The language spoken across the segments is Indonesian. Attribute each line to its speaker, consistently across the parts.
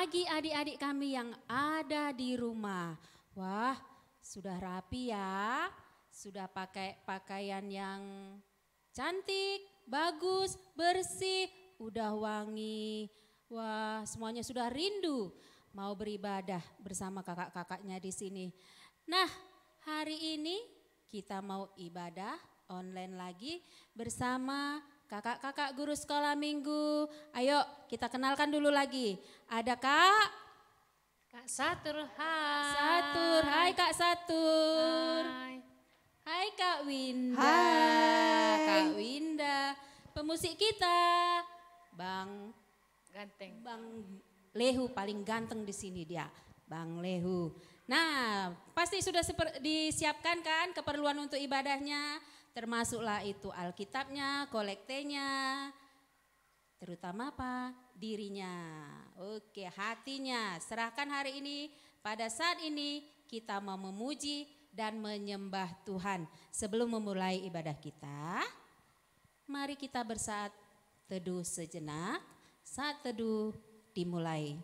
Speaker 1: Pagi adik-adik kami yang ada di rumah. Wah, sudah rapi ya. Sudah pakai pakaian yang cantik, bagus, bersih, udah wangi. Wah, semuanya sudah rindu mau beribadah bersama kakak-kakaknya di sini. Nah, hari ini kita mau ibadah online lagi bersama kakak-kakak guru sekolah minggu. Ayo kita kenalkan dulu lagi. Ada Kak
Speaker 2: Satur, hai.
Speaker 1: Satur, hai Kak Satur.
Speaker 2: Hai.
Speaker 1: Hai Kak Winda.
Speaker 3: Hai.
Speaker 1: Kak Winda. Pemusik kita Bang Lehu, paling ganteng di sini dia, Bang Lehu. Nah, pasti sudah disiapkan kan keperluan untuk ibadahnya, termasuklah itu Alkitabnya, kolektenya, terutama apa? Dirinya. Oke, hatinya. Serahkan hari ini, pada saat ini kita mau memuji dan menyembah Tuhan. Sebelum memulai ibadah kita, mari kita bersaat teduh sejenak. Saat teduh dimulai.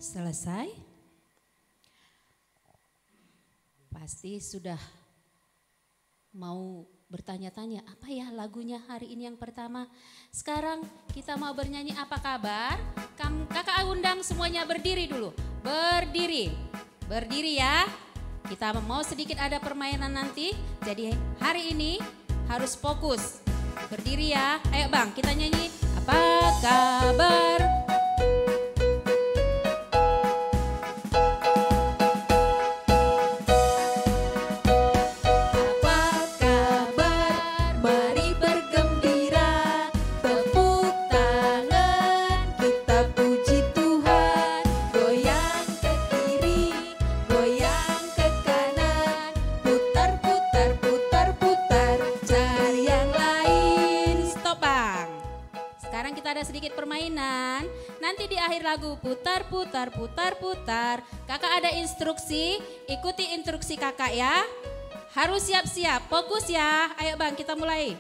Speaker 1: Selesai? Pasti sudah mau bertanya-tanya, apa ya lagunya hari ini yang pertama. Sekarang kita mau bernyanyi Apa Kabar. Kakak undang semuanya berdiri dulu. Berdiri ya. Kita mau sedikit ada permainan nanti. Jadi hari ini harus fokus. Berdiri ya. Ayo Bang, kita nyanyi Apa Kabar. Sedikit permainan, nanti di akhir lagu putar. Kakak ada instruksi, ikuti instruksi kakak ya. Harus siap-siap, fokus ya. Ayo Bang, kita mulai.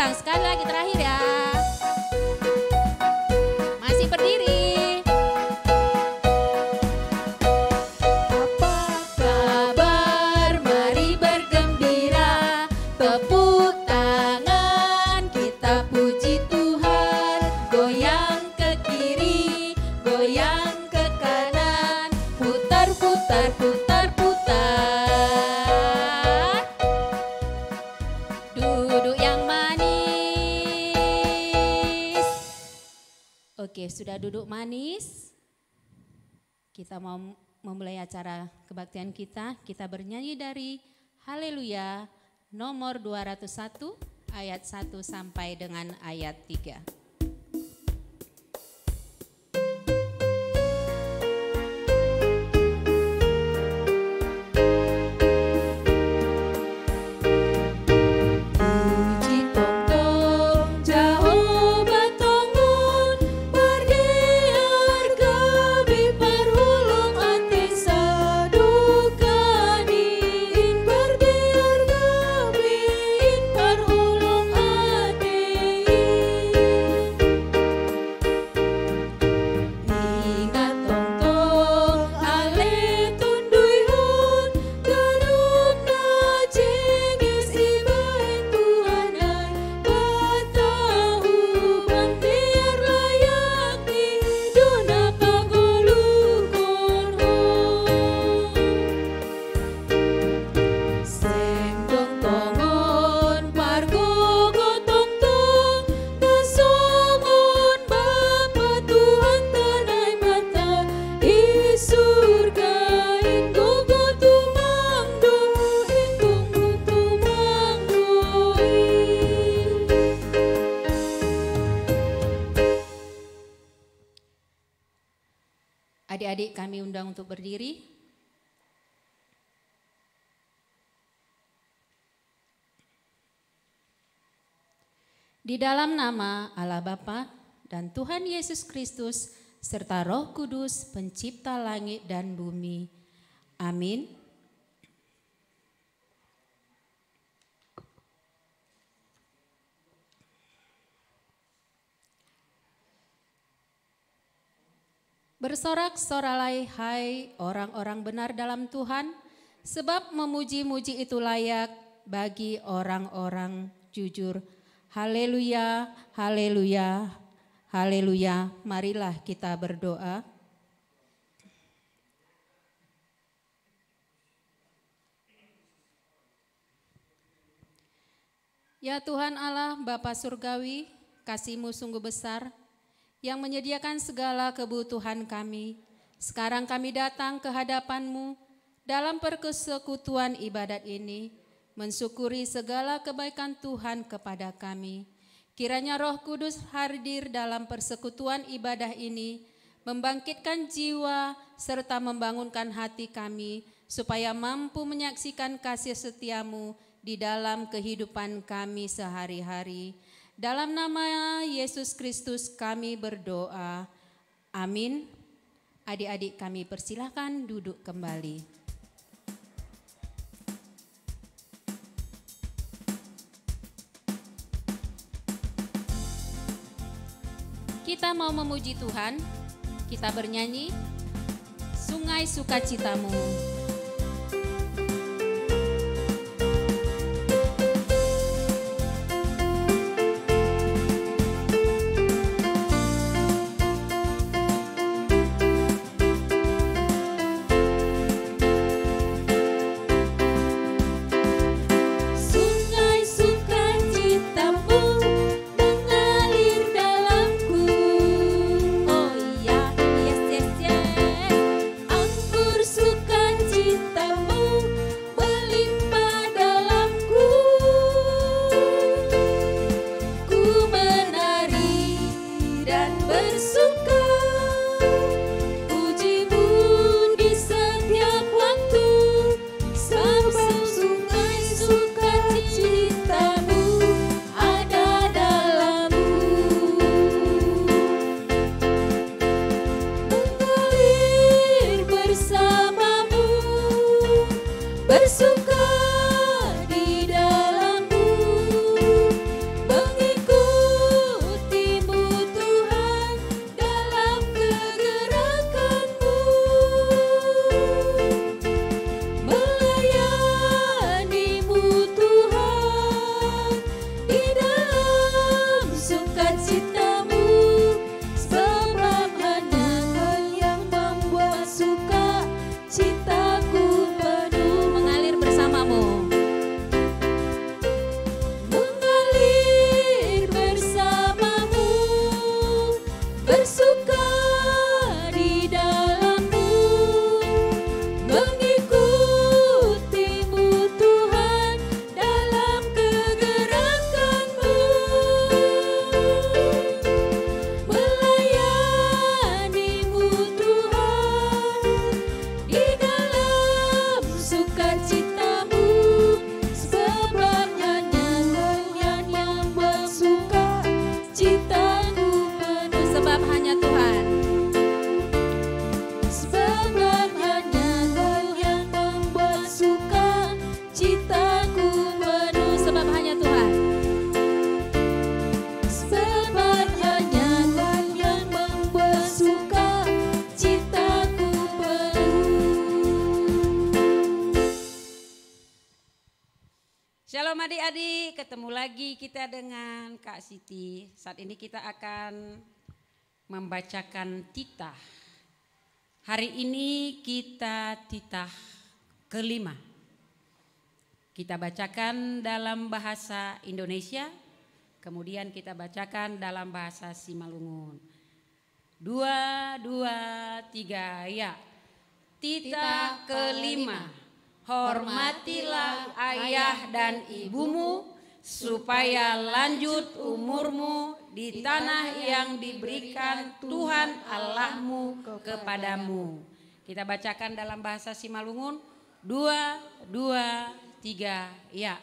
Speaker 1: Sekali lagi terakhir ya. Masih berdiri. Apa kabar? Mari bergembira. Tepuk tangan kita puji Tuhan. Goyang ke kiri, goyang ke kanan. Putar. Duduk yang Oke, sudah duduk manis. Kita mau memulai acara kebaktian kita. Kita bernyanyi dari Haleluya nomor 201 ayat 1 sampai dengan ayat 3.
Speaker 3: Jehovah Tongun, berdiarga
Speaker 1: Adik-adik kami undang untuk berdiri. Di dalam nama Allah Bapa dan Tuhan Yesus Kristus serta Roh Kudus pencipta langit dan bumi. Amin. Bersorak-sorai hai orang-orang benar dalam Tuhan, sebab memuji-muji itu layak bagi orang-orang jujur. Haleluya, haleluya, haleluya. Marilah kita berdoa. Ya Tuhan Allah, Bapa Surgawi, kasih-Mu sungguh besar yang menyediakan segala kebutuhan kami. Sekarang kami datang ke hadapan-Mu dalam persekutuan ibadat ini, mensyukuri segala kebaikan Tuhan kepada kami. Kiranya Roh Kudus hadir dalam persekutuan ibadah ini, membangkitkan jiwa serta membangunkan hati kami, supaya mampu menyaksikan kasih setia-Mu di dalam kehidupan kami sehari-hari. Dalam nama Yesus Kristus kami berdoa. Amin. Adik-adik kami persilakan duduk kembali. Kita mau memuji Tuhan. Kita bernyanyi Sungai Sukacitamu.
Speaker 3: Shalom adik-adik, ketemu lagi kita dengan Kak Siti. Saat ini kita akan membacakan titah. Hari ini kita titah kelima. Kita bacakan dalam bahasa Indonesia, kemudian kita bacakan dalam bahasa Simalungun. 2, 2, 3, ya. Titah kelima. Hormatilah ayah dan ibumu supaya lanjut umurmu di tanah yang diberikan Tuhan Allahmu kepadamu. Kita bacakan dalam bahasa Simalungun. 2, 2, 3, ya.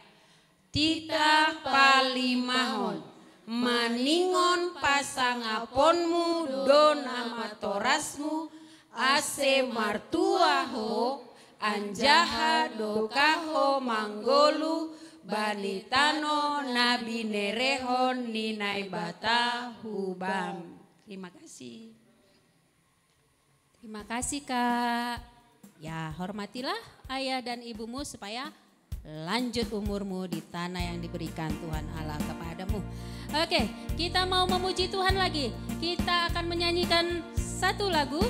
Speaker 3: Titah palimahon, maningon pasangaponmu dona matorasmu, ase martuaho, anjaha dokaho manggolu, banitano nabi nerehon ninai bata hubam. Terima kasih.
Speaker 1: Terima kasih Kak. Ya, hormatilah ayah dan ibumu supaya lanjut umurmu di tanah yang diberikan Tuhan Allah kepadamu. Oke, kita mau memuji Tuhan lagi. Kita akan menyanyikan satu lagu,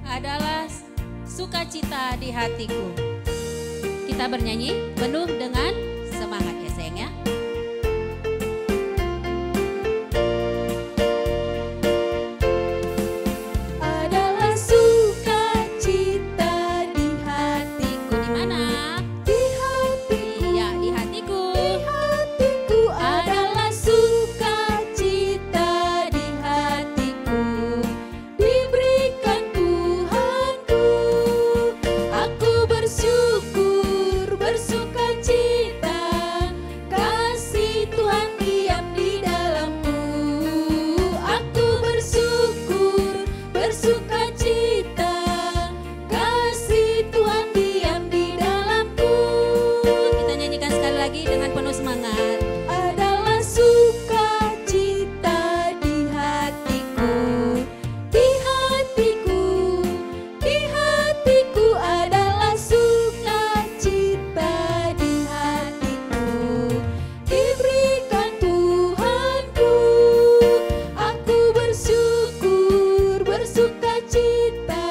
Speaker 1: adalah Sukacita di Hatiku. Kita bernyanyi penuh dengan semangat ya sayang ya.
Speaker 4: Adalah sukacita di hatiku.
Speaker 1: Di mana?
Speaker 4: Di hatiku.
Speaker 1: Iya, di hatiku.
Speaker 4: Di hatiku adalah sukacita di hatiku. Diberikan Tuhanku. Aku bersyukur, bersukacita. Kasih Tuhan diam di dalamku. Aku bersyukur, bersukacita. Kasih Tuhan diam di dalamku.
Speaker 1: Kita nyanyikan sekali lagi dengan penuh semangat.
Speaker 4: Adalah sukacita di hatiku. Di hatiku, di hatiku adalah sukacita di hatiku. Diberikan Tuhanku. Aku bersyukur, bersukacita.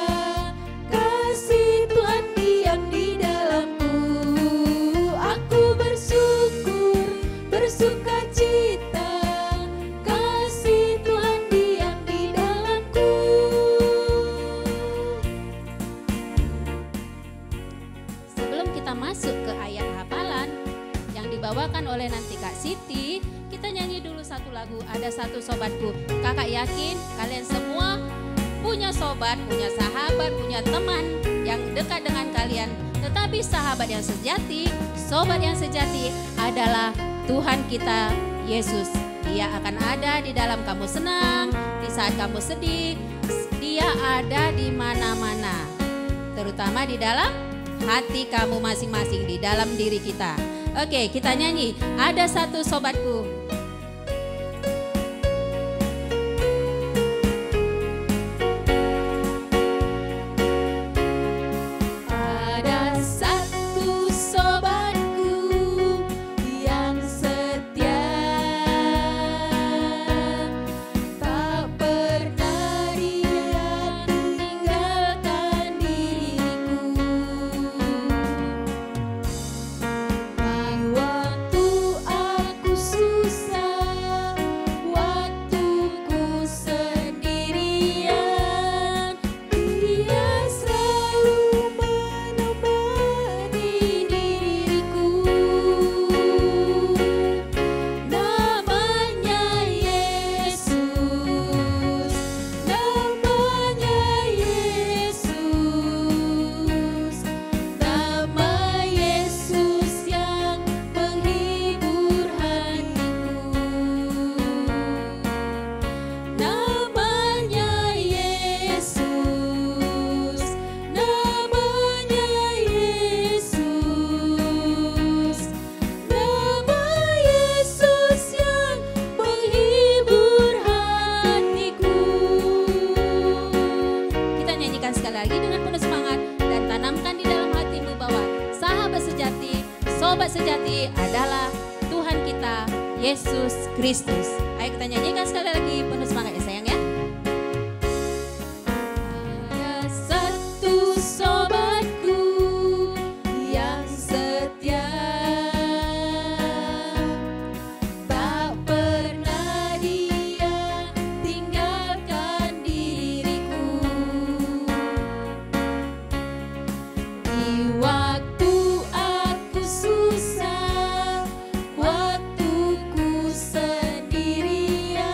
Speaker 4: Kasih Tuhan diam di dalamku. Aku bersyukur, bersukacita. Kasih Tuhan diam di dalamku.
Speaker 1: Sebelum kita masuk ke ayat hafalan yang dibawakan oleh nanti Kak Siti, kita nyanyi dulu satu lagu. Ada satu sobatku. Kakak yakin kalian semua punya sobat, punya sahabat, punya teman yang dekat dengan kalian. Tetapi sahabat yang sejati, sobat yang sejati adalah Tuhan kita, Yesus. Dia akan ada di dalam kamu senang, di saat kamu sedih. Dia ada di mana-mana, terutama di dalam hati kamu masing-masing, di dalam diri kita. Oke, kita nyanyi. Ada satu sobatku.
Speaker 4: Ada satu sobatku yang setia, tak pernah dia tinggalkan diriku. Di waktu aku susah, waktu ku sendirian, dia selalu menemani diriku. Namanya Yesus, namanya Yesus, nama Yesus yang menghibur hatiku. Namanya Yesus, namanya Yesus, nama Yesus yang menghibur hatiku.
Speaker 1: Kita nyanyikan sekali lagi dengan penuh semangat dan tanamkan di dalam hatimu bahwa sahabat sejati, sobat sejati adalah Tuhan kita, Yesus Kristus. Ayo kita nyanyikan sekali lagi penuh semangat ya sayang ya.
Speaker 4: Ada satu sobatku yang setia, tak pernah dia tinggalkan diriku. Di waktu aku susah, waktu ku sendirian,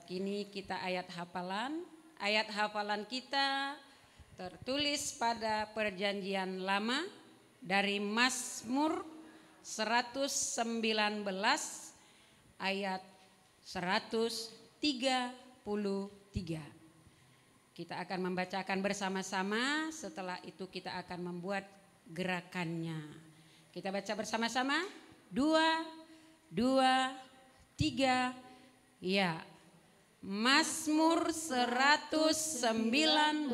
Speaker 3: kini kita ayat hafalan. Ayat hafalan kita tertulis pada Perjanjian Lama dari Mazmur 119 ayat 133. Kita akan membacakan bersama-sama, setelah itu kita akan membuat gerakannya. Kita baca bersama-sama. 2, 3, ya. Mazmur 119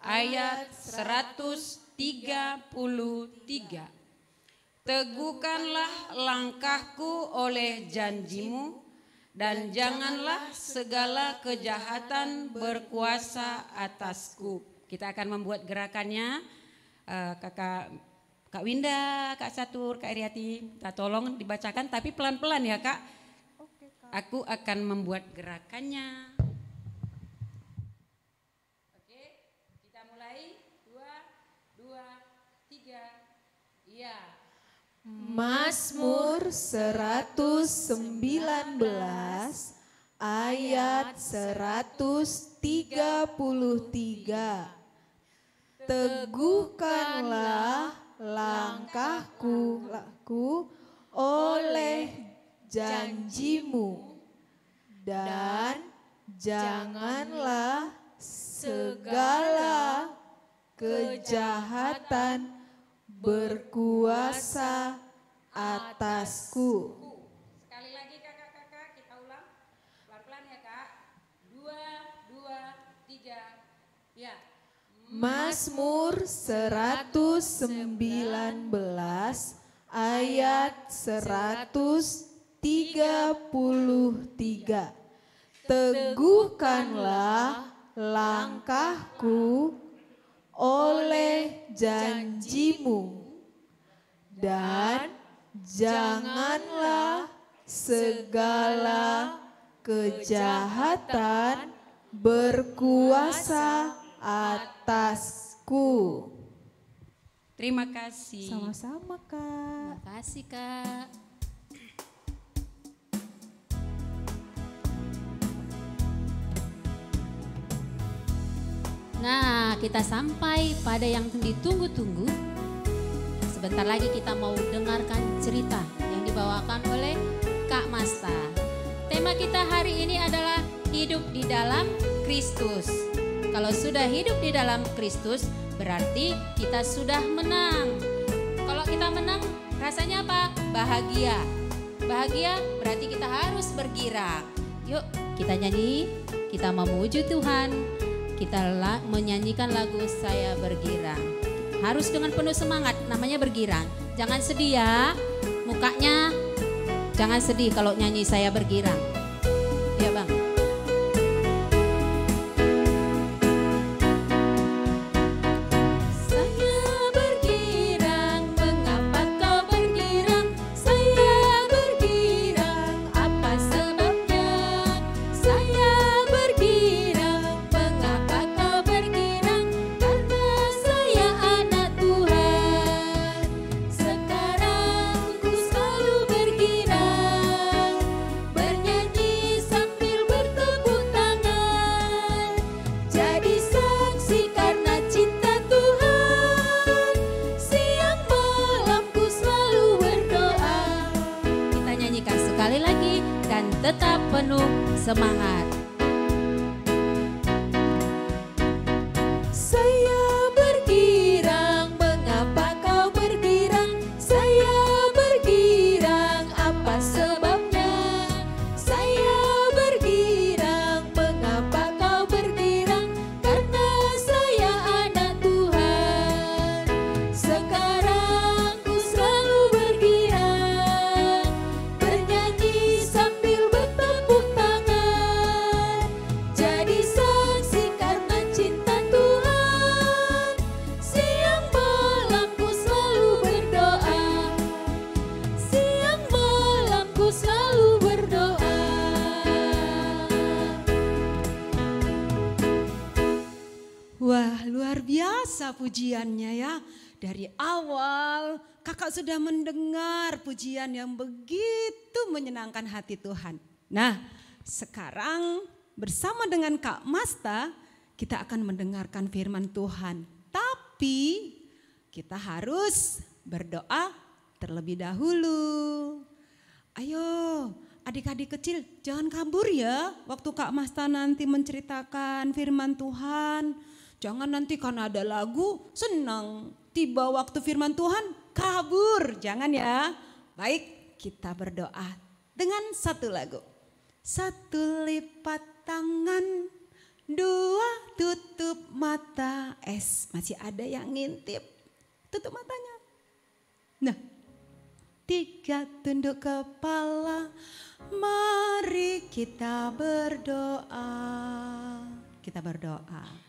Speaker 3: ayat 133. Teguhkanlah langkahku oleh janjimu, dan janganlah segala kejahatan berkuasa atasku. Kita akan membuat gerakannya. Kak Winda, Kak Satur, Kak Eriati, kita tolong dibacakan tapi pelan-pelan ya Kak. Oke, Kak. Aku akan membuat gerakannya. Oke, kita mulai. 2, 3, iya.
Speaker 4: Mazmur 119 ayat 133. Teguhkanlah langkahku oleh janjimu, dan janganlah segala kejahatan berkuasa atasku.
Speaker 3: Sekali lagi kakak-kakak, kita ulang pelan-pelan ya Kak. 2, 3, ya.
Speaker 4: Mazmur 119 ayat 133. Teguhkanlah langkahku oleh janjimu, dan janganlah segala kejahatan berkuasa atasku.
Speaker 3: Terima kasih.
Speaker 4: Sama-sama Kak.
Speaker 1: Terima kasih Kak. Nah, kita sampai pada yang ditunggu-tunggu. Sebentar lagi kita mau dengarkan cerita yang dibawakan oleh Kak Masta. Tema kita hari ini adalah hidup di dalam Kristus. Kalau sudah hidup di dalam Kristus, berarti kita sudah menang. Kalau kita menang, rasanya apa? Bahagia. Bahagia berarti kita harus bergerak. Yuk, kita nyanyi, kita memuji Tuhan. Kita menyanyikan lagu Saya Bergirang. Harus dengan penuh semangat, namanya bergirang. Jangan sedih ya, mukanya jangan sedih kalau nyanyi Saya Bergirang. Ya Bang. Tetap penuh semangat.
Speaker 4: Saya bergirang, mengapa kau bergirang? Saya bergirang, apa sebabnya? Saya bergirang, mengapa kau bergirang? Karena saya anak Tuhan. Sekarang ku selalu bergirang, bernyanyi sambil bertepuk tangan. Jadi saksi karena cinta Tuhan. Siang malam ku selalu berdoa. Siang malam ku selalu berdoa.
Speaker 5: Wah, luar biasa pujiannya ya. Dari awal kakak sudah mendengar pujian yang begitu menyenangkan hati Tuhan. Nah, sekarang bersama dengan Kak Masta kita akan mendengarkan firman Tuhan. Tapi kita harus berdoa terlebih dahulu. Ayo adik-adik kecil jangan kabur ya waktu Kak Masta nanti menceritakan firman Tuhan. Jangan nanti karena ada lagu senang, tiba waktu firman Tuhan kabur. Jangan ya. Baik, kita berdoa dengan satu lagu. Satu lipat tangan, dua tutup mata. Masih ada yang ngintip. Tutup matanya. Nah, tiga tunduk kepala. Mari kita berdoa. Kita berdoa.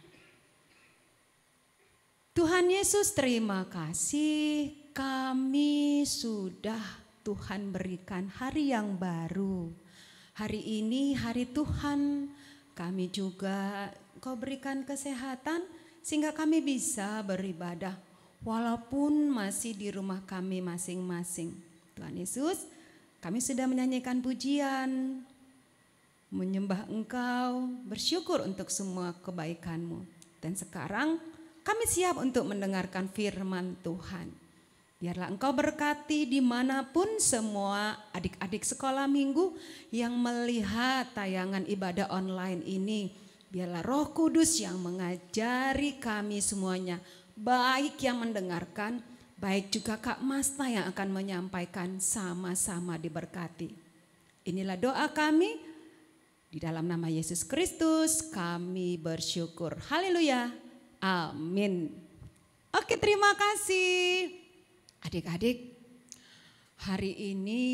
Speaker 5: Tuhan Yesus, terima kasih kami sudah Tuhan berikan hari yang baru. Hari ini hari Tuhan, kami juga Kau berikan kesehatan sehingga kami bisa beribadah walaupun masih di rumah kami masing-masing. Tuhan Yesus, kami sudah menyanyikan pujian, menyembah Engkau, bersyukur untuk semua kebaikan-Mu. Dan sekarang kami siap untuk mendengarkan firman Tuhan. Biarlah Engkau berkati dimanapun semua adik-adik sekolah minggu yang melihat tayangan ibadah online ini. Biarlah Roh Kudus yang mengajari kami semuanya. Baik yang mendengarkan, baik juga Kak Masta yang akan menyampaikan, sama-sama diberkati. Inilah doa kami. Di dalam nama Yesus Kristus kami bersyukur. Haleluya. Amin. Oke, terima kasih. Adik-adik, hari ini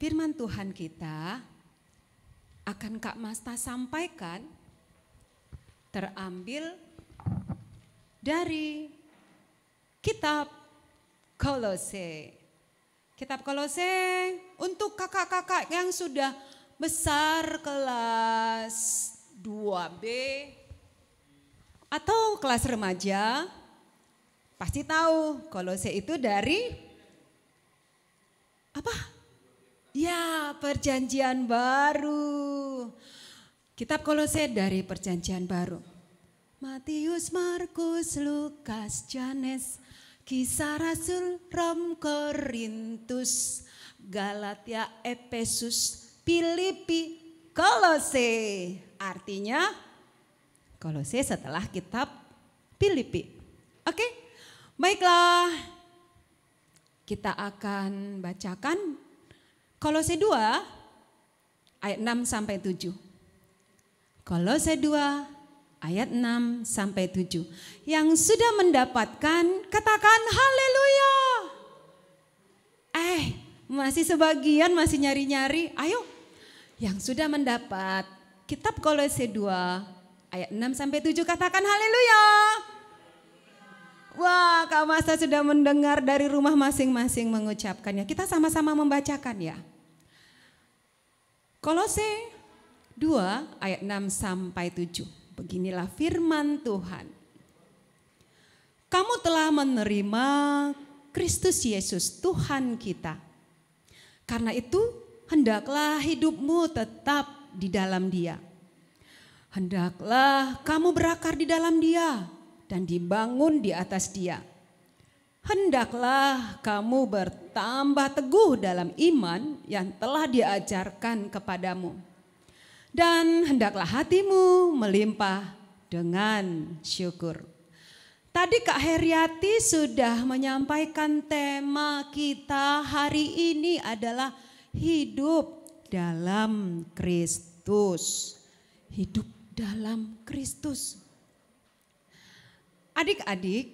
Speaker 5: firman Tuhan kita akan Kak Masta sampaikan terambil dari kitab Kolose. Kitab Kolose untuk kakak-kakak yang sudah besar kelas 2B atau kelas remaja, pasti tahu Kolose itu dari apa? Ya, Perjanjian Baru. Kitab Kolose dari Perjanjian Baru. Matius, Markus, Lukas, Yohanes, Kisah Rasul, Rom, Korintus, Galatia, Efesus, Filipi, Kolose. Artinya Kolose setelah kitab Filipi. Oke, baiklah. Kita akan bacakan Kolose 2 ayat 6 sampai 7. Kolose 2 ayat 6 sampai 7. Yang sudah mendapatkan katakan haleluya. Masih sebagian masih nyari-nyari. Ayo. Yang sudah mendapat kitab Kolose 2 ayat 6 sampai 7 katakan haleluya. Wah, Kak Masta sudah mendengar dari rumah masing-masing mengucapkannya. Kita sama-sama membacakan ya. Kolose 2 ayat 6 sampai 7. Beginilah firman Tuhan. Kamu telah menerima Kristus Yesus Tuhan kita. Karena itu hendaklah hidupmu tetap di dalam Dia. Hendaklah kamu berakar di dalam Dia dan dibangun di atas Dia. Hendaklah kamu bertambah teguh dalam iman yang telah diajarkan kepadamu. Dan hendaklah hatimu melimpah dengan syukur. Tadi Kak Heriati sudah menyampaikan tema kita hari ini adalah hidup dalam Kristus. Hidup dalam Kristus. Adik-adik,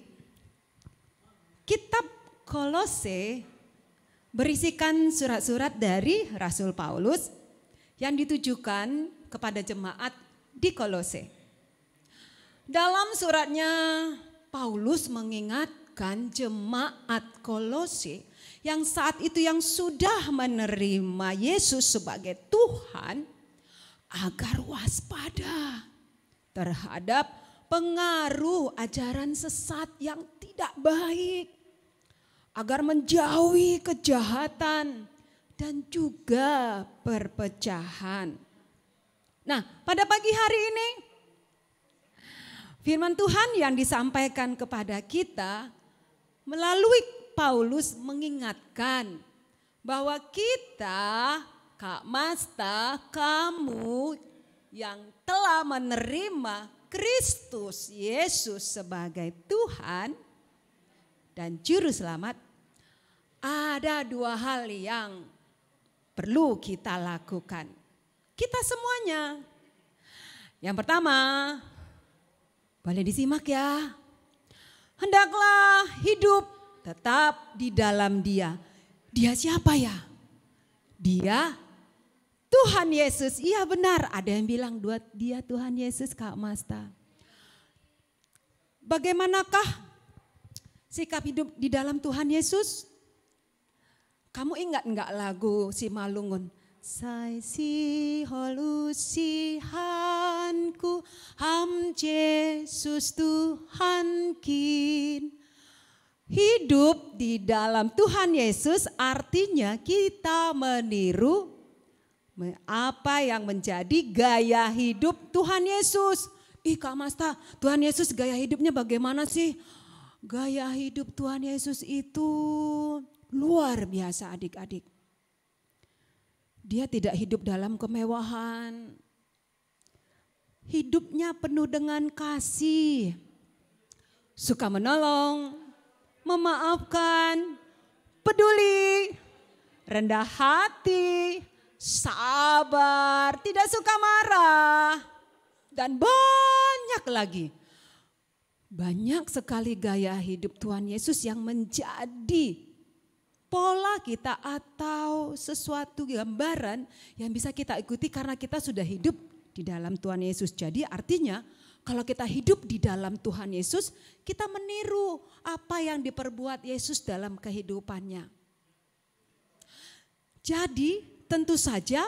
Speaker 5: kitab Kolose berisikan surat-surat dari Rasul Paulus yang ditujukan kepada jemaat di Kolose. Dalam suratnya, Paulus mengingatkan jemaat Kolose yang saat itu yang sudah menerima Yesus sebagai Tuhan agar waspada terhadap pengaruh ajaran sesat yang tidak baik, agar menjauhi kejahatan dan juga perpecahan. Nah, pada pagi hari ini firman Tuhan yang disampaikan kepada kita melalui Paulus mengingatkan bahwa kita, Kak Masta, kamu yang telah menerima Kristus Yesus sebagai Tuhan dan Juru Selamat, ada dua hal yang perlu kita lakukan. Kita semuanya. Yang pertama, boleh disimak ya. Hendaklah hidup tetap di dalam Dia. Dia siapa ya? Dia Tuhan Yesus. Iya benar, ada yang bilang Dia Tuhan Yesus, Kak Masta. Bagaimanakah sikap hidup di dalam Tuhan Yesus? Kamu ingat enggak lagu si Malungun? Sai si holusihanku ham Yesus Tuhan kin. Hidup di dalam Tuhan Yesus artinya kita meniru apa yang menjadi gaya hidup Tuhan Yesus. Ih Kak Masta, Tuhan Yesus gaya hidupnya bagaimana sih? Gaya hidup Tuhan Yesus itu luar biasa adik-adik. Dia tidak hidup dalam kemewahan. Hidupnya penuh dengan kasih. Suka menolong, memaafkan, peduli, rendah hati, sabar, tidak suka marah, dan banyak lagi. Banyak sekali gaya hidup Tuhan Yesus yang menjadi pola kita atau sesuatu gambaran yang bisa kita ikuti karena kita sudah hidup di dalam Tuhan Yesus. Jadi artinya kalau kita hidup di dalam Tuhan Yesus, kita meniru apa yang diperbuat Yesus dalam kehidupannya. Jadi tentu saja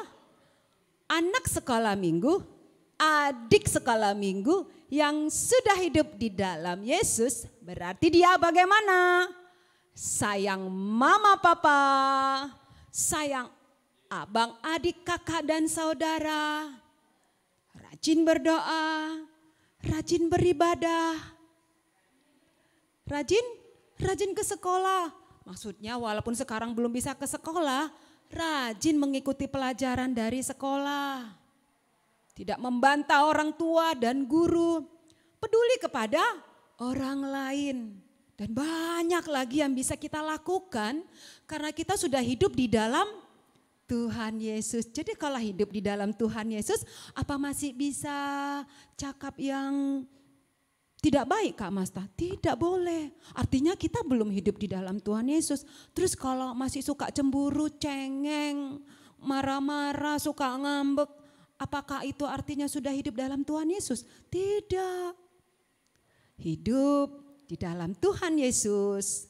Speaker 5: anak sekolah minggu, adik sekolah minggu yang sudah hidup di dalam Yesus berarti dia bagaimana? Sayang mama papa, sayang abang adik kakak dan saudara, rajin berdoa, rajin beribadah, rajin ke sekolah. Maksudnya walaupun sekarang belum bisa ke sekolah, rajin mengikuti pelajaran dari sekolah. Tidak membantah orang tua dan guru, peduli kepada orang lain. Dan banyak lagi yang bisa kita lakukan karena kita sudah hidup di dalam Tuhan Yesus. Jadi kalau hidup di dalam Tuhan Yesus, apa masih bisa cakap yang tidak baik Kak Masta? Tidak boleh. Artinya kita belum hidup di dalam Tuhan Yesus. Terus kalau masih suka cemburu, cengeng, marah-marah, suka ngambek, apakah itu artinya sudah hidup dalam Tuhan Yesus? Tidak. Hidup di dalam Tuhan Yesus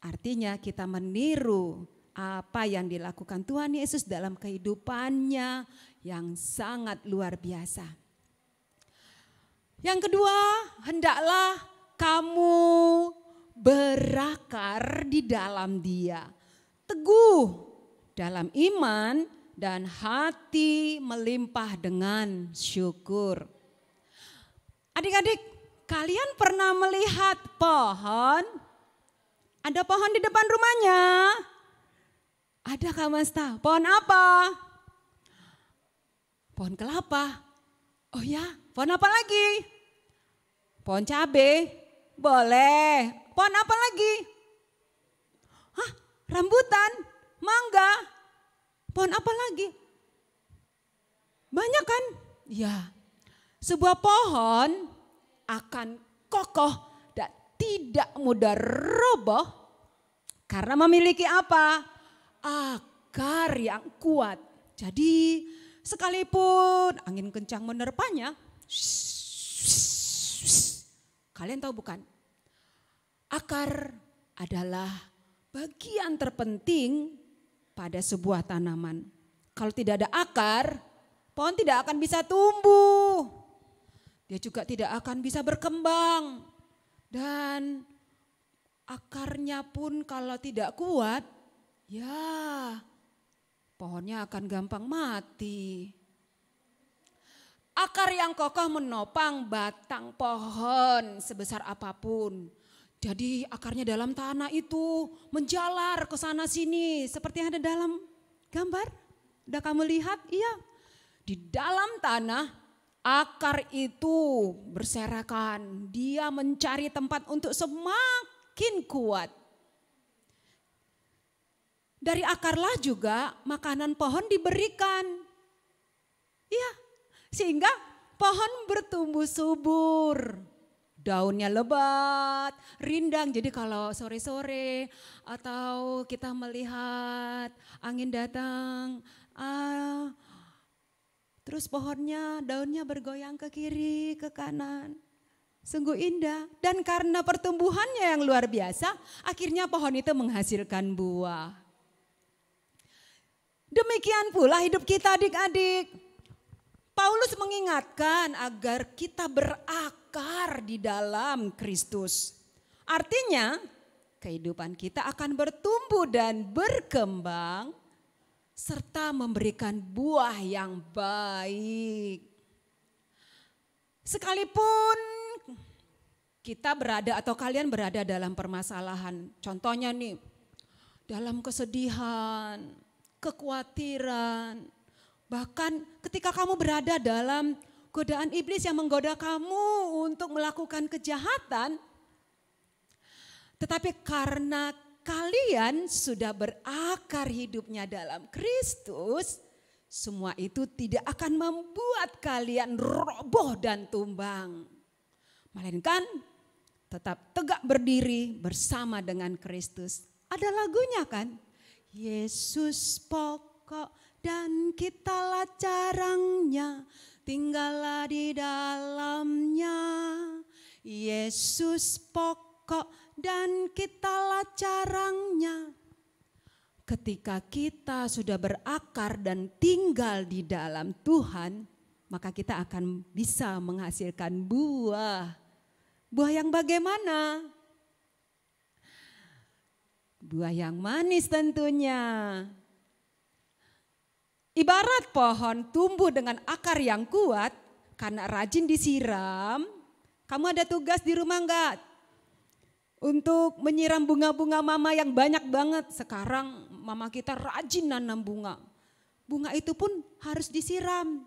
Speaker 5: artinya kita meniru apa yang dilakukan Tuhan Yesus dalam kehidupannya yang sangat luar biasa. Yang kedua, hendaklah kamu berakar di dalam Dia. Teguh dalam iman dan hati melimpah dengan syukur. Adik-adik, kalian pernah melihat pohon? Ada pohon di depan rumahnya? Ada Kak Masta. Pohon apa? Pohon kelapa. Oh ya, pohon apa lagi? Pohon cabai. Boleh. Pohon apa lagi? Hah, rambutan, mangga. Pohon apa lagi? Banyak kan? Ya. Sebuah pohon akan kokoh dan tidak mudah roboh karena memiliki apa? Akar yang kuat. Jadi sekalipun angin kencang menerpanya, kalian tahu bukan? Akar adalah bagian terpenting pada sebuah tanaman. Kalau tidak ada akar, pohon tidak akan bisa tumbuh. Dia juga tidak akan bisa berkembang. Dan akarnya pun kalau tidak kuat, ya pohonnya akan gampang mati. Akar yang kokoh menopang batang pohon sebesar apapun. Jadi akarnya dalam tanah itu menjalar ke sana sini seperti yang ada dalam gambar. Udah kamu lihat? Iya. Di dalam tanah akar itu berserakan. Dia mencari tempat untuk semakin kuat. Dari akarlah juga makanan pohon diberikan. Iya, sehingga pohon bertumbuh subur. Daunnya lebat, rindang. Jadi kalau sore-sore atau kita melihat angin datang, terus pohonnya, daunnya bergoyang ke kiri, ke kanan. Sungguh indah. Dan karena pertumbuhannya yang luar biasa, akhirnya pohon itu menghasilkan buah. Demikian pula hidup kita adik-adik. Paulus mengingatkan agar kita berakar di dalam Kristus. Artinya kehidupan kita akan bertumbuh dan berkembang serta memberikan buah yang baik. Sekalipun kita berada atau kalian berada dalam permasalahan, contohnya nih dalam kesedihan, kekhawatiran, bahkan ketika kamu berada dalam godaan iblis yang menggoda kamu untuk melakukan kejahatan, tetapi karena kalian sudah berakar hidupnya dalam Kristus, semua itu tidak akan membuat kalian roboh dan tumbang. Melainkan tetap tegak berdiri bersama dengan Kristus. Ada lagunya kan? Yesus pokok dan kitalah carangnya, tinggallah di dalamnya. Yesus pokok dan kitalah carangnya. Ketika kita sudah berakar dan tinggal di dalam Tuhan, maka kita akan bisa menghasilkan buah. Buah yang bagaimana? Buah yang manis tentunya. Ibarat pohon tumbuh dengan akar yang kuat karena rajin disiram. Kamu ada tugas di rumah enggak? Untuk menyiram bunga-bunga mama yang banyak banget. Sekarang mama kita rajin nanam bunga. Bunga itu pun harus disiram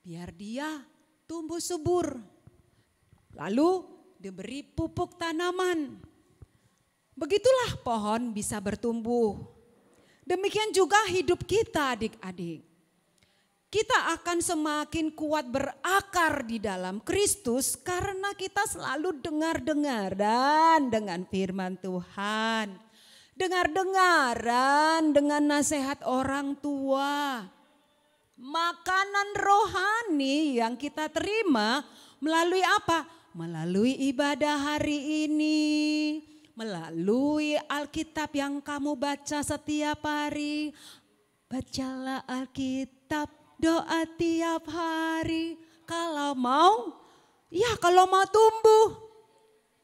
Speaker 5: biar dia tumbuh subur. Lalu diberi pupuk tanaman. Begitulah pohon bisa bertumbuh. Demikian juga hidup kita adik-adik. Kita akan semakin kuat berakar di dalam Kristus karena kita selalu dengar-dengaran dengan firman Tuhan. Dengar-dengaran dengan nasihat orang tua. Makanan rohani yang kita terima melalui apa? Melalui ibadah hari ini. Melalui Alkitab yang kamu baca setiap hari. Bacalah Alkitab, doa tiap hari. Kalau mau, ya kalau mau tumbuh.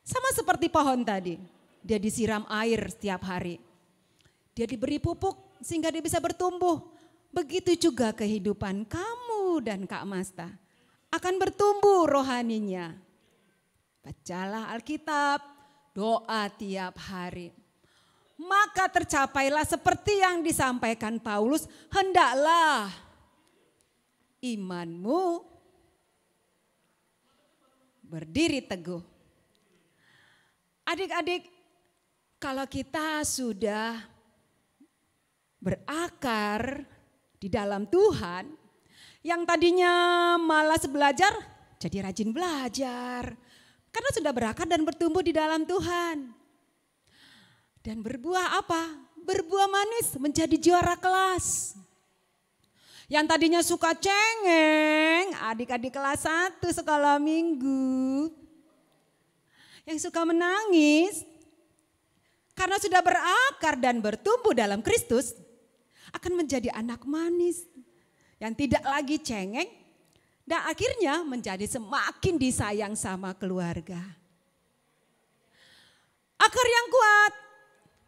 Speaker 5: Sama seperti pohon tadi. Dia disiram air setiap hari. Dia diberi pupuk sehingga dia bisa bertumbuh. Begitu juga kehidupan kamu dan Kak Masta. Akan bertumbuh rohaninya. Bacalah Alkitab. Doa tiap hari. Maka tercapailah seperti yang disampaikan Paulus. Hendaklah imanmu berdiri teguh. Adik-adik, kalau kita sudah berakar di dalam Tuhan, yang tadinya malas belajar, jadi rajin belajar. Karena sudah berakar dan bertumbuh di dalam Tuhan. Dan berbuah apa? Berbuah manis, menjadi juara kelas. Yang tadinya suka cengeng, adik-adik kelas 1 sekolah minggu. Yang suka menangis, karena sudah berakar dan bertumbuh dalam Kristus, akan menjadi anak manis. Yang tidak lagi cengeng, dan akhirnya menjadi semakin disayang sama keluarga. Akar yang kuat,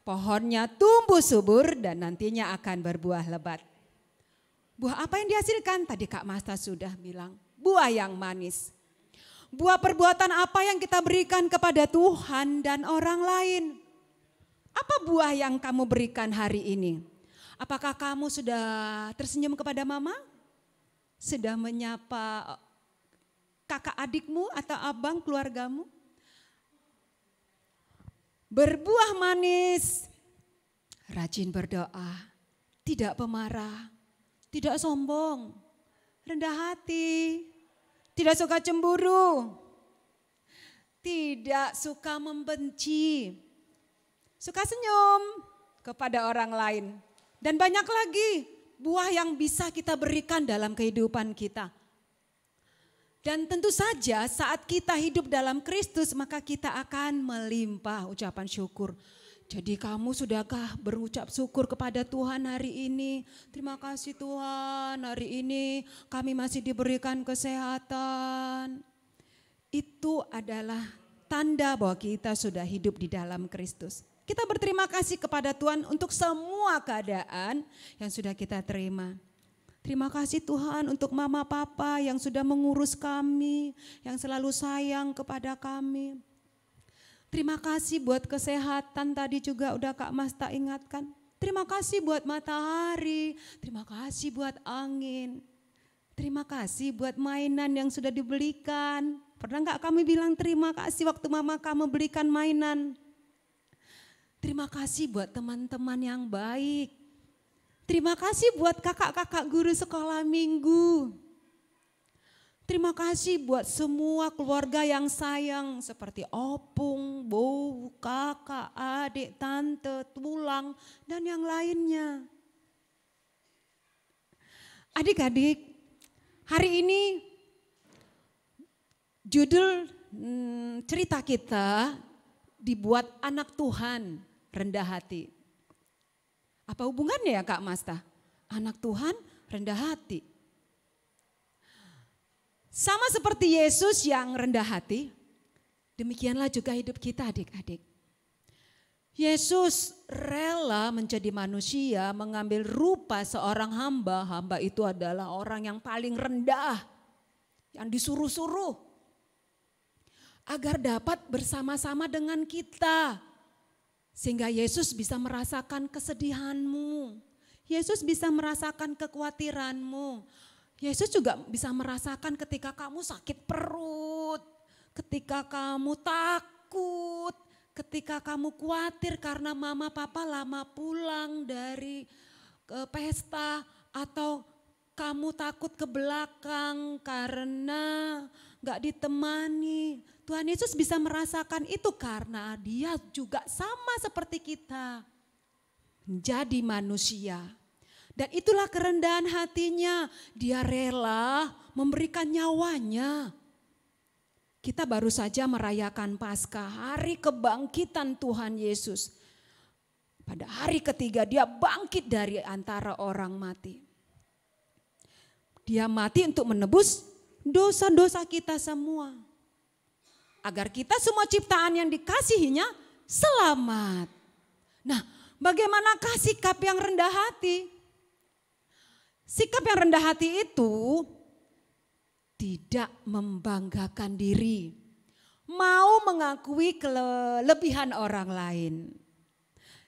Speaker 5: pohonnya tumbuh subur dan nantinya akan berbuah lebat. Buah apa yang dihasilkan? Tadi Kak Masta sudah bilang, buah yang manis. Buah perbuatan apa yang kita berikan kepada Tuhan dan orang lain? Apa buah yang kamu berikan hari ini? Apakah kamu sudah tersenyum kepada mama? Sudah menyapa kakak adikmu atau abang keluargamu? Berbuah manis, rajin berdoa, tidak pemarah, tidak sombong, rendah hati, tidak suka cemburu, tidak suka membenci, suka senyum kepada orang lain. Dan banyak lagi buah yang bisa kita berikan dalam kehidupan kita. Dan tentu saja saat kita hidup dalam Kristus maka kita akan melimpah ucapan syukur. Jadi kamu sudahkah berucap syukur kepada Tuhan hari ini? Terima kasih Tuhan, hari ini kami masih diberikan kesehatan. Itu adalah tanda bahwa kita sudah hidup di dalam Kristus. Kita berterima kasih kepada Tuhan untuk semua keadaan yang sudah kita terima. Terima kasih Tuhan untuk mama papa yang sudah mengurus kami, yang selalu sayang kepada kami. Terima kasih buat kesehatan tadi juga udah Kak Masta ingatkan. Terima kasih buat matahari, terima kasih buat angin. Terima kasih buat mainan yang sudah dibelikan. Pernah enggak kami bilang terima kasih waktu mama kamu belikan mainan? Terima kasih buat teman-teman yang baik. Terima kasih buat kakak-kakak guru sekolah minggu. Terima kasih buat semua keluarga yang sayang seperti opung, bou, kakak, adik, tante, tulang, dan yang lainnya. Adik-adik, hari ini judul cerita kita dibuat anak Tuhan rendah hati. Apa hubungannya ya Kak Masta? Anak Tuhan rendah hati. Sama seperti Yesus yang rendah hati, demikianlah juga hidup kita adik-adik. Yesus rela menjadi manusia, mengambil rupa seorang hamba. Hamba itu adalah orang yang paling rendah, yang disuruh-suruh. Agar dapat bersama-sama dengan kita. Sehingga Yesus bisa merasakan kesedihanmu. Yesus bisa merasakan kekhawatiranmu. Yesus juga bisa merasakan ketika kamu sakit perut. Ketika kamu takut. Ketika kamu khawatir karena mama papa lama pulang dari pesta. Atau kamu takut ke belakang karena gak ditemani. Tuhan Yesus bisa merasakan itu karena dia juga sama seperti kita. Menjadi manusia. Dan itulah kerendahan hatinya. Dia rela memberikan nyawanya. Kita baru saja merayakan Paskah, hari kebangkitan Tuhan Yesus. Pada hari ketiga dia bangkit dari antara orang mati. Dia mati untuk menebus dosa-dosa kita semua. Agar kita semua ciptaan yang dikasihinya selamat. Nah, bagaimanakah sikap yang rendah hati? Sikap yang rendah hati itu tidak membanggakan diri. Mau mengakui kelebihan orang lain.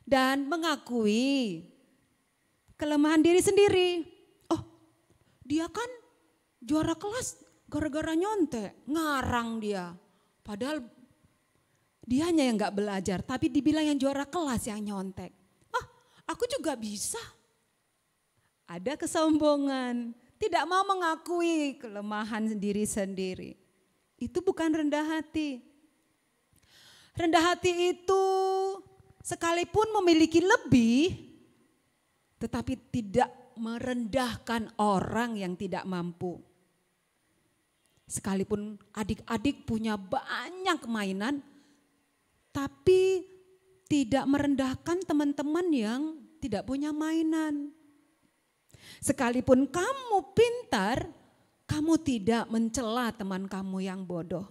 Speaker 5: Dan mengakui kelemahan diri sendiri. Oh, dia kan juara kelas gara-gara nyontek, ngarang dia. Padahal dianya yang gak belajar, tapi dibilang yang juara kelas yang nyontek. Ah, aku juga bisa. Ada kesombongan, tidak mau mengakui kelemahan sendiri-sendiri. Itu bukan rendah hati. Rendah hati itu sekalipun memiliki lebih, tetapi tidak merendahkan orang yang tidak mampu. Sekalipun adik-adik punya banyak mainan, tapi tidak merendahkan teman-teman yang tidak punya mainan. Sekalipun kamu pintar, kamu tidak mencela teman kamu yang bodoh.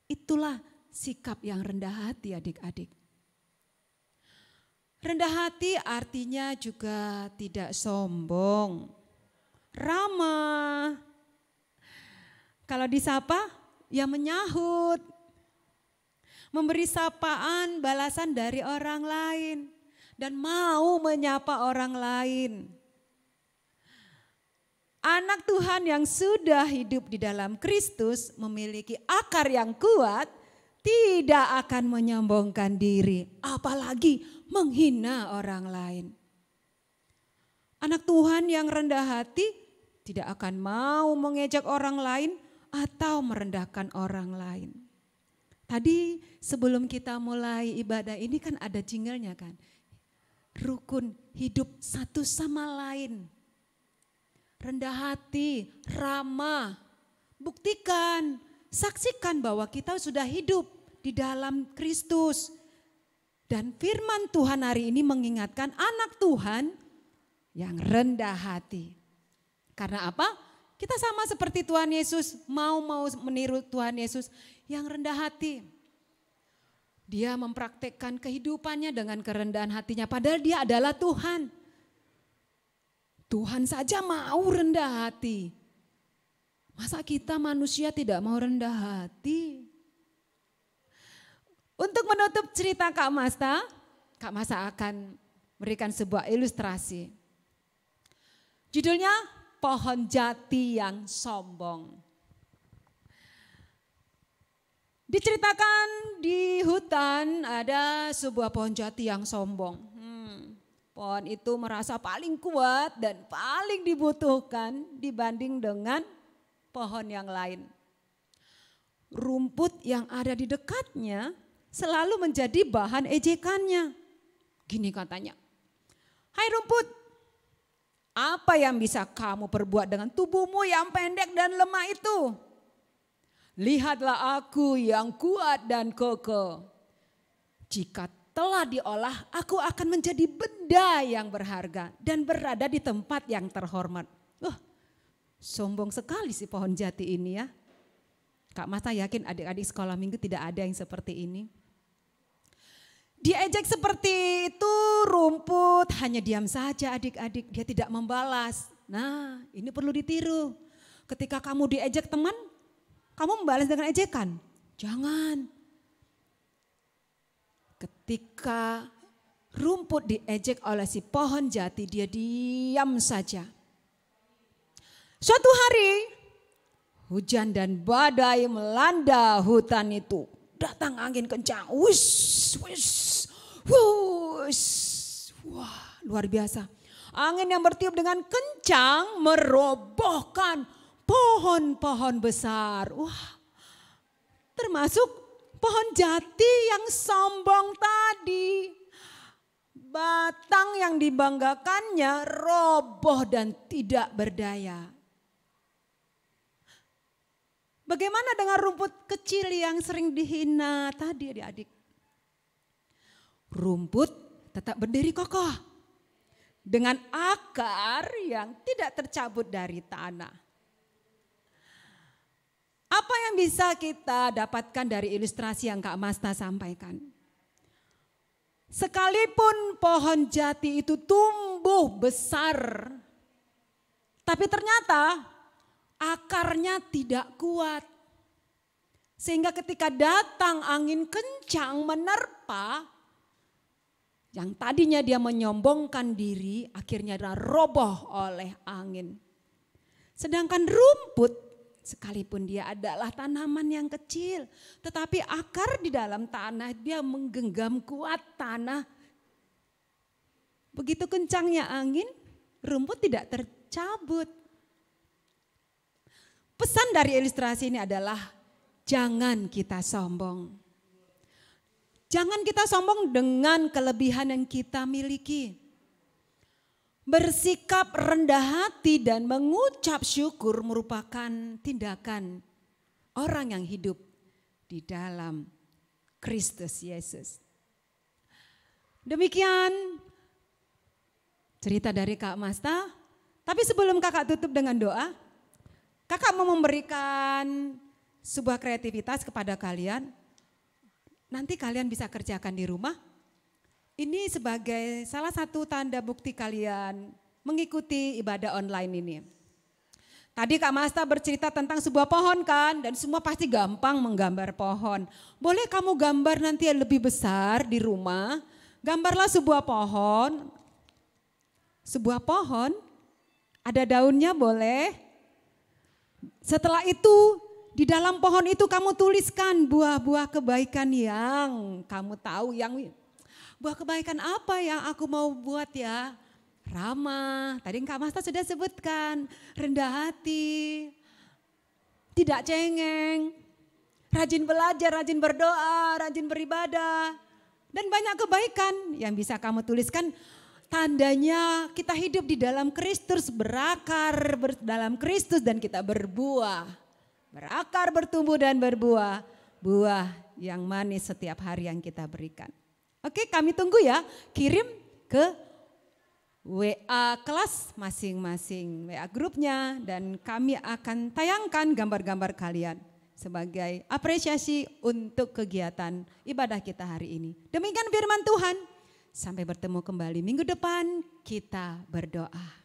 Speaker 5: Itulah sikap yang rendah hati adik-adik. Rendah hati artinya juga tidak sombong, ramah. Kalau disapa, ya menyahut. Memberi sapaan, balasan dari orang lain. Dan mau menyapa orang lain. Anak Tuhan yang sudah hidup di dalam Kristus memiliki akar yang kuat, tidak akan menyombongkan diri, apalagi menghina orang lain. Anak Tuhan yang rendah hati tidak akan mau mengejek orang lain atau merendahkan orang lain. Tadi sebelum kita mulai ibadah ini kan ada jinglenya kan. Rukun hidup satu sama lain. Rendah hati, ramah, buktikan, saksikan bahwa kita sudah hidup di dalam Kristus. Dan firman Tuhan hari ini mengingatkan anak Tuhan yang rendah hati. Karena apa? Kita sama seperti Tuhan Yesus, mau meniru Tuhan Yesus yang rendah hati. Dia mempraktekkan kehidupannya dengan kerendahan hatinya, padahal dia adalah Tuhan. Tuhan saja mau rendah hati. Masa kita manusia tidak mau rendah hati? Untuk menutup cerita Kak Masta akan memberikan sebuah ilustrasi. Judulnya Pohon Jati yang Sombong. Diceritakan di hutan ada sebuah pohon jati yang sombong. Pohon itu merasa paling kuat dan paling dibutuhkan dibanding dengan pohon yang lain. Rumput yang ada di dekatnya selalu menjadi bahan ejekannya. Gini katanya, "Hai rumput, apa yang bisa kamu perbuat dengan tubuhmu yang pendek dan lemah itu? Lihatlah aku yang kuat dan kokoh. Jika telah diolah, aku akan menjadi benda yang berharga dan berada di tempat yang terhormat." Sombong sekali si pohon jati ini ya. Kak Masta yakin adik-adik sekolah minggu tidak ada yang seperti ini. Diejek seperti itu rumput hanya diam saja adik-adik, dia tidak membalas. Nah ini perlu ditiru. Ketika kamu diejek teman, kamu membalas dengan ejekan? Jangan. Ketika rumput diejek oleh si pohon jati, dia diam saja. Suatu hari, hujan dan badai melanda hutan itu. Datang angin kencang, wush, wush, wush. Wah, luar biasa. Angin yang bertiup dengan kencang merobohkan pohon-pohon besar. Wah, termasuk pohon jati yang sombong tadi. Batang yang dibanggakannya roboh dan tidak berdaya. Bagaimana dengan rumput kecil yang sering dihina tadi adik-adik? Rumput tetap berdiri kokoh dengan akar yang tidak tercabut dari tanah. Apa yang bisa kita dapatkan dari ilustrasi yang Kak Masta sampaikan? Sekalipun pohon jati itu tumbuh besar, tapi ternyata akarnya tidak kuat. Sehingga ketika datang angin kencang menerpa, yang tadinya dia menyombongkan diri, akhirnya roboh oleh angin. Sedangkan rumput, sekalipun dia adalah tanaman yang kecil, tetapi akar di dalam tanah dia menggenggam kuat tanah. Begitu kencangnya angin, rumput tidak tercabut. Pesan dari ilustrasi ini adalah jangan kita sombong. Jangan kita sombong dengan kelebihan yang kita miliki. Bersikap rendah hati dan mengucap syukur merupakan tindakan orang yang hidup di dalam Kristus Yesus. Demikian cerita dari Kak Masta. Tapi sebelum kakak tutup dengan doa, kakak mau memberikan sebuah kreativitas kepada kalian. Nanti kalian bisa kerjakan di rumah. Ini sebagai salah satu tanda bukti kalian mengikuti ibadah online ini. Tadi Kak Masta bercerita tentang sebuah pohon kan, dan semua pasti gampang menggambar pohon. Boleh kamu gambar nanti yang lebih besar di rumah, gambarlah sebuah pohon. Sebuah pohon, ada daunnya boleh. Setelah itu di dalam pohon itu kamu tuliskan buah-buah kebaikan yang kamu tahu, yang buah kebaikan apa yang aku mau buat ya. Ramah, tadi Kak Masta sudah sebutkan, rendah hati, tidak cengeng, rajin belajar, rajin berdoa, rajin beribadah, dan banyak kebaikan yang bisa kamu tuliskan. Tandanya kita hidup di dalam Kristus, berakar dalam Kristus dan kita berbuah. Berakar, bertumbuh dan berbuah, buah yang manis setiap hari yang kita berikan. Oke, kami tunggu ya, kirim ke WA kelas masing-masing, WA grupnya, dan kami akan tayangkan gambar-gambar kalian sebagai apresiasi untuk kegiatan ibadah kita hari ini. Demikian firman Tuhan, sampai bertemu kembali minggu depan, kita berdoa.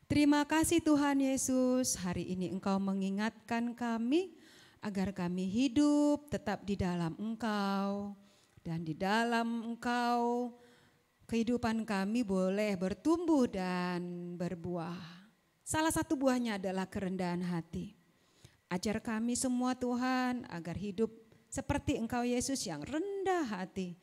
Speaker 5: Terima kasih Tuhan Yesus, hari ini Engkau mengingatkan kami agar kami hidup tetap di dalam Engkau, dan di dalam Engkau kehidupan kami boleh bertumbuh dan berbuah. Salah satu buahnya adalah kerendahan hati. Ajar kami semua Tuhan agar hidup seperti Engkau Yesus yang rendah hati.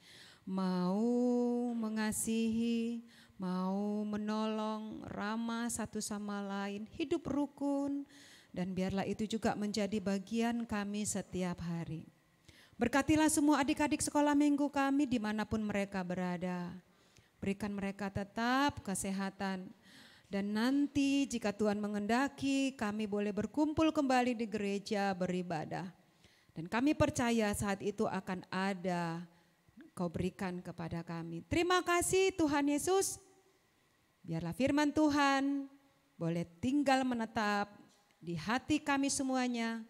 Speaker 5: Mau mengasihi, mau menolong, ramah satu sama lain, hidup rukun. Dan biarlah itu juga menjadi bagian kami setiap hari. Berkatilah semua adik-adik sekolah minggu kami dimanapun mereka berada. Berikan mereka tetap kesehatan. Dan nanti jika Tuhan mengendaki kami boleh berkumpul kembali di gereja beribadah. Dan kami percaya saat itu akan ada Kau berikan kepada kami. Terima kasih Tuhan Yesus. Biarlah firman Tuhan boleh tinggal menetap di hati kami semuanya.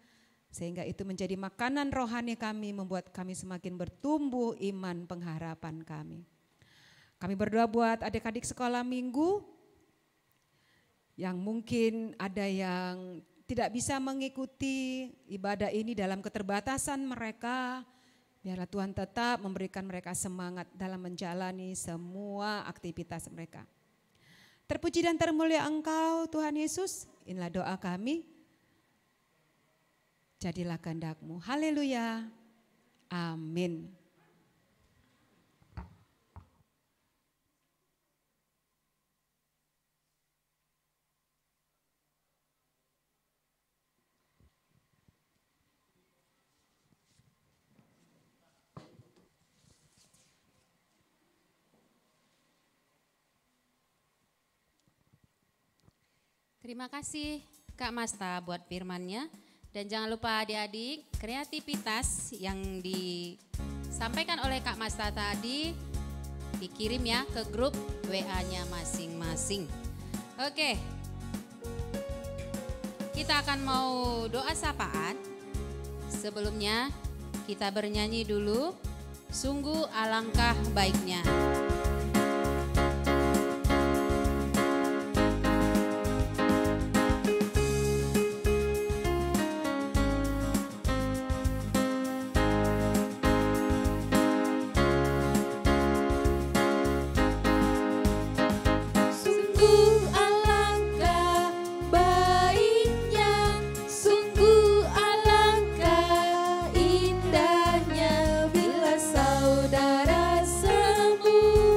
Speaker 5: Sehingga itu menjadi makanan rohani kami, membuat kami semakin bertumbuh iman pengharapan kami. Kami berdoa buat adik-adik sekolah minggu yang mungkin ada yang tidak bisa mengikuti ibadah ini dalam keterbatasan mereka. Biarlah Tuhan tetap memberikan mereka semangat dalam menjalani semua aktivitas mereka. Terpuji dan termulia Engkau Tuhan Yesus, inilah doa kami. Jadilah kehendak-Mu. Haleluya. Amin.
Speaker 1: Terima kasih Kak Masta buat firmannya. Dan jangan lupa adik-adik, kreativitas yang disampaikan oleh Kak Masta tadi dikirim ya ke grup WA-nya masing-masing. Oke, kita akan mau doa sapaan. Sebelumnya kita bernyanyi dulu, sungguh alangkah baiknya.
Speaker 4: Indahnya bila saudara semua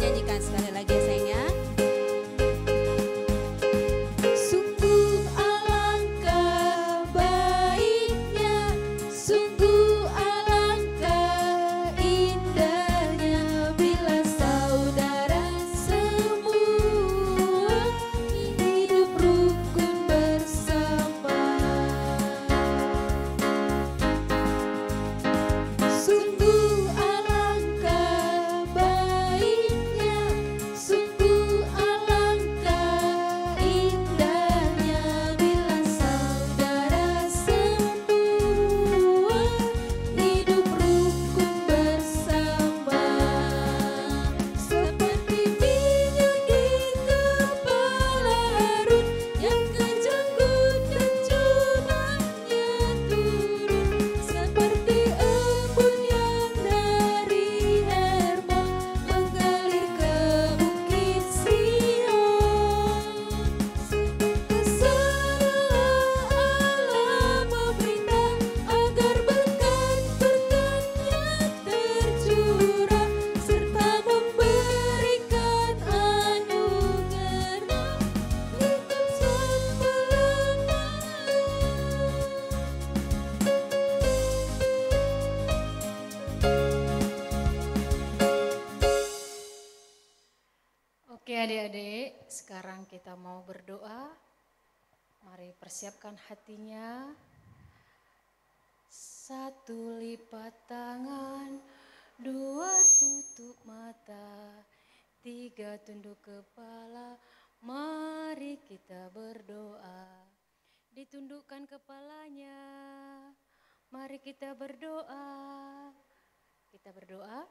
Speaker 1: nyanyikan sekali lagi ya sayang ya.
Speaker 4: Sungguh alangkah baiknya, sungguh alangkah indahnya bila saudara semua hidup rukun bersama. Sungguh alangkah baiknya, sungguh alangkah indahnya bila saudara semua hidup rukun bersama. Seperti minyak di kepala Harun yang kejanggut dan jubahnya turun, seperti embun yang dari Hermon mengalir ke bukit Sion. Kesanalah Allah memerintah agar berkat-berkat-Nya tercurah serta memberikan anugerah hidup selama-lamanya.
Speaker 2: Oke adik-adik, sekarang kita mau berdoa. Mari persiapkan hatinya. 1 lipat tangan, 2 tutup mata, 3 tunduk kepala. Mari kita berdoa. Ditundukkan kepalanya. Mari kita berdoa. Kita berdoa.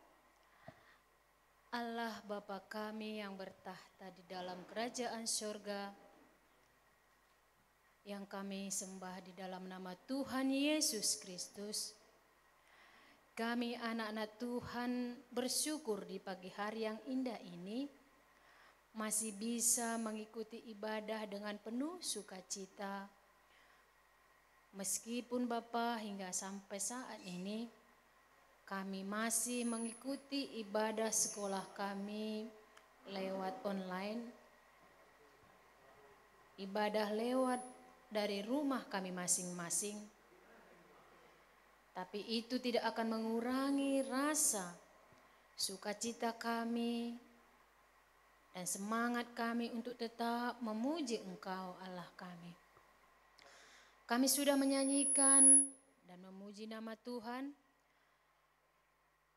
Speaker 2: Allah Bapa kami yang bertahta di dalam kerajaan surga, yang kami sembah di dalam nama Tuhan Yesus Kristus. Kami anak-anak Tuhan bersyukur di pagi hari yang indah ini masih bisa mengikuti ibadah dengan penuh sukacita. Meskipun Bapa hingga sampai saat ini kami masih mengikuti ibadah sekolah kami lewat online, ibadah lewat dari rumah kami masing-masing. Tapi itu tidak akan mengurangi rasa sukacita kami dan semangat kami untuk tetap memuji Engkau Allah kami. Kami sudah menyanyikan dan memuji nama Tuhan.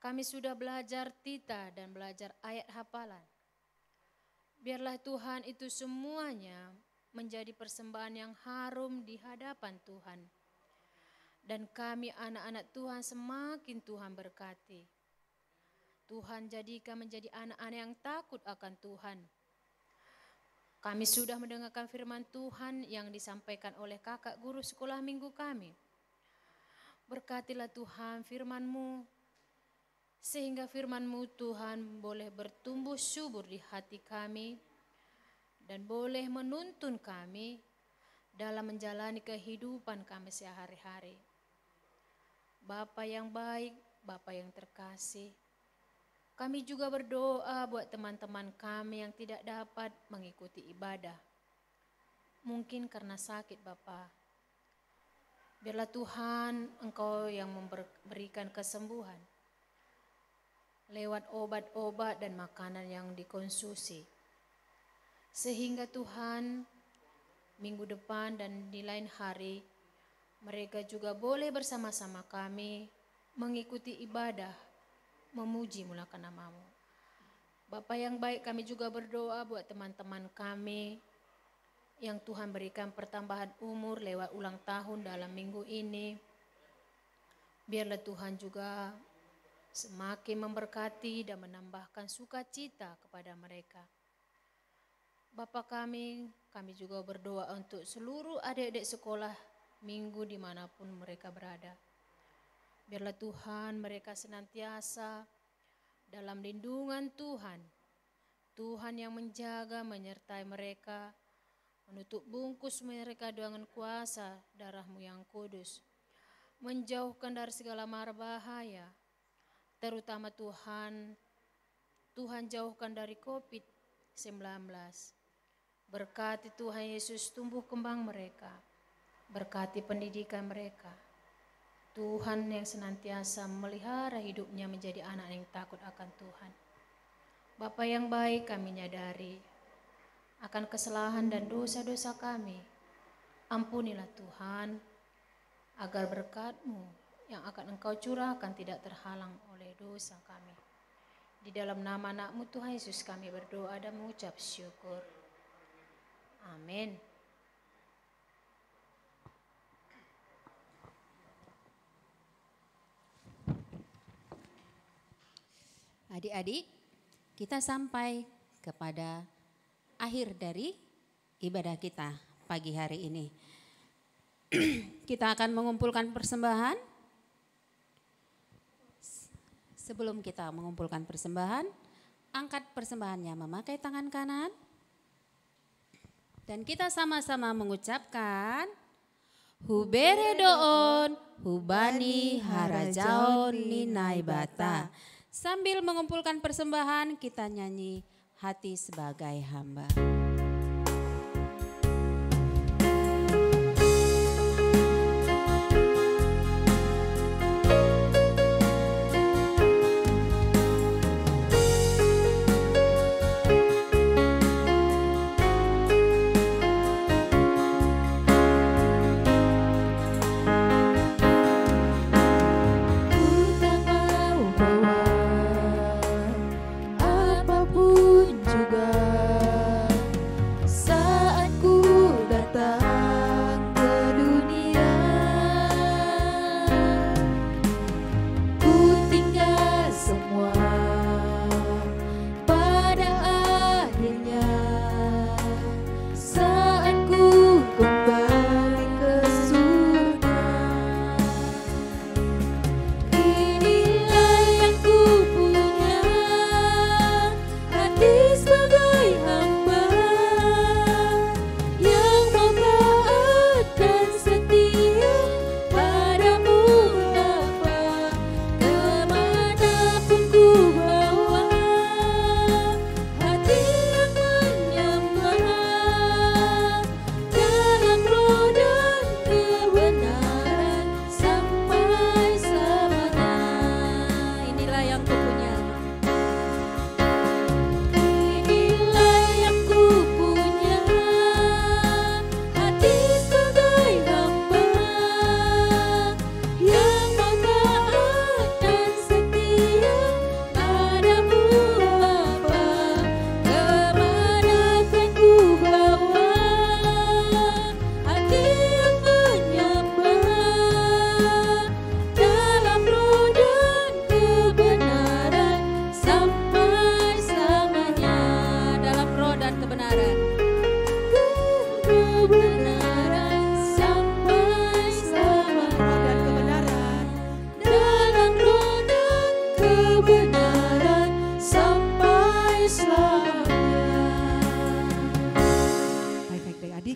Speaker 2: Kami sudah belajar tita dan belajar ayat hafalan. Biarlah Tuhan itu semuanya menjadi persembahan yang harum di hadapan Tuhan. Dan kami anak-anak Tuhan semakin Tuhan berkati. Tuhan jadikan menjadi anak-anak yang takut akan Tuhan. Kami sudah mendengarkan firman Tuhan yang disampaikan oleh kakak guru sekolah minggu kami. Berkatilah Tuhan firman-Mu, sehingga firman-Mu Tuhan boleh bertumbuh subur di hati kami dan boleh menuntun kami dalam menjalani kehidupan kami sehari-hari. Bapa yang baik, Bapa yang terkasih, kami juga berdoa buat teman-teman kami yang tidak dapat mengikuti ibadah. Mungkin karena sakit Bapa. Biarlah Tuhan Engkau yang memberikan kesembuhan lewat obat-obat dan makanan yang dikonsumsi. Sehingga Tuhan minggu depan dan di lain hari mereka juga boleh bersama-sama kami mengikuti ibadah, memuji mulakan nama-Mu. Bapa yang baik, kami juga berdoa buat teman-teman kami yang Tuhan berikan pertambahan umur lewat ulang tahun dalam minggu ini. Biarlah Tuhan juga semakin memberkati dan menambahkan sukacita kepada mereka. Bapa kami juga berdoa untuk seluruh adik-adik sekolah minggu dimanapun mereka berada. Biarlah Tuhan mereka senantiasa dalam lindungan Tuhan. Tuhan yang menjaga, menyertai mereka, menutup bungkus mereka dengan kuasa darah-Mu yang kudus. Menjauhkan dari segala mara bahaya, terutama Tuhan Tuhan jauhkan dari COVID-19. Berkati Tuhan Yesus tumbuh kembang mereka. Berkati pendidikan mereka. Tuhan yang senantiasa memelihara hidupnya menjadi anak yang takut akan Tuhan. Bapa yang baik, kami nyadari akan kesalahan dan dosa-dosa kami. Ampunilah Tuhan, agar berkat-Mu yang akan Engkau curahkan tidak terhalang oleh dosa kami. Di dalam nama anak-Mu Tuhan Yesus kami berdoa dan mengucap syukur. Amin.
Speaker 1: Adik-adik, kita sampai kepada akhir dari ibadah kita pagi hari ini. Kita akan mengumpulkan persembahan. Sebelum kita mengumpulkan persembahan, angkat persembahannya memakai tangan kanan. Dan kita sama-sama mengucapkan Huberedoon, Hubani Harajaon Ninai Bata. Sambil mengumpulkan persembahan, kita nyanyi Hati Sebagai Hamba.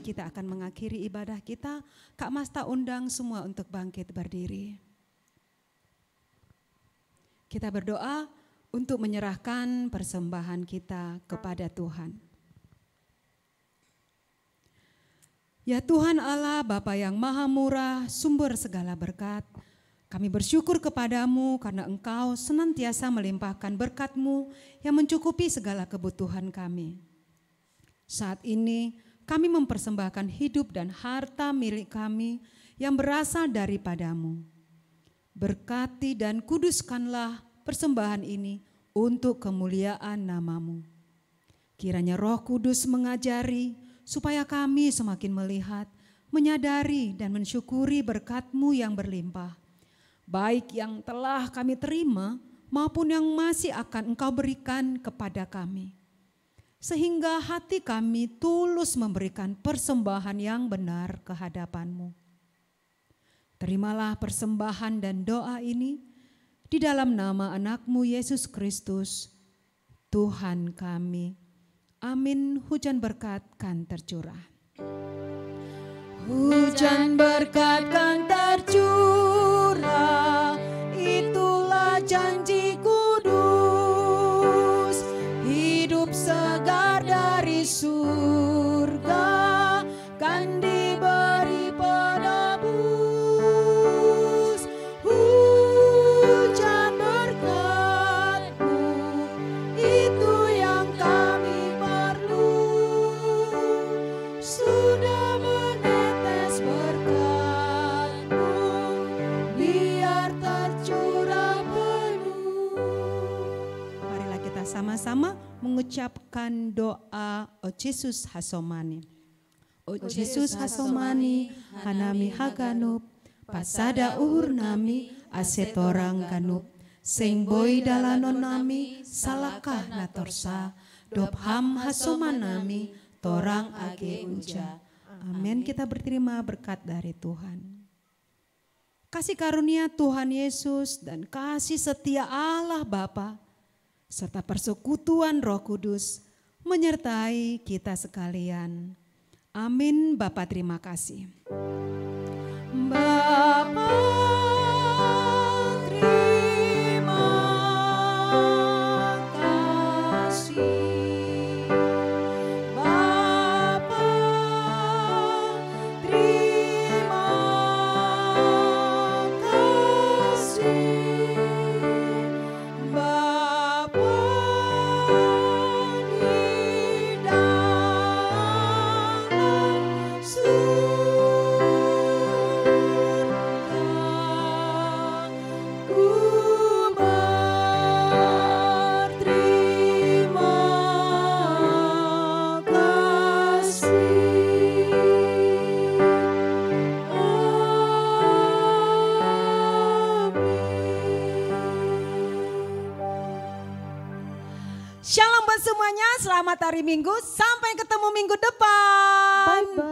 Speaker 5: Kita akan mengakhiri ibadah kita. Kak Masta undang semua untuk bangkit berdiri. Kita berdoa untuk menyerahkan persembahan kita kepada Tuhan. Ya Tuhan Allah, Bapa yang maha murah, sumber segala berkat, kami bersyukur kepadamu karena Engkau senantiasa melimpahkan berkat-Mu yang mencukupi segala kebutuhan kami. Saat ini kami mempersembahkan hidup dan harta milik kami yang berasal daripada-Mu. Berkati dan kuduskanlah persembahan ini untuk kemuliaan nama-Mu. Kiranya Roh Kudus mengajari supaya kami semakin melihat, menyadari dan mensyukuri berkat-Mu yang berlimpah. Baik yang telah kami terima maupun yang masih akan Engkau berikan kepada kami. Sehingga hati kami tulus memberikan persembahan yang benar ke hadapan-Mu. Terimalah persembahan dan doa ini di dalam nama anak-Mu Yesus Kristus, Tuhan kami. Amin. Hujan berkat kan tercurah. Hujan berkat kan tercurah, itulah janji kudus. segar dari surga kan diberi penebus. Hujan berkat-Mu itu yang kami perlu. Sudah menetes berkat-Mu biar tercurah penuh. Marilah kita sama-sama mengucapkan doa O Jesus Hasomani. O Jesus Hasomani, hanami haganup, pasada uhur nami, asetorang ganup, sing boy dalanon nami, salakah natorsa, dopham hasomanami, torang age uja. Amin. Kita berterima berkat dari Tuhan. Kasih karunia Tuhan Yesus dan kasih setia Allah Bapa serta persekutuan Roh Kudus menyertai kita sekalian. Amin. Bapa terima kasih. Bapa terima kasih. Bapa terima kasih. Bapa di dalam surga, ku berterima kasih. Shalom buat semuanya, selamat hari Minggu, sampai ketemu minggu depan.
Speaker 4: Bye-bye.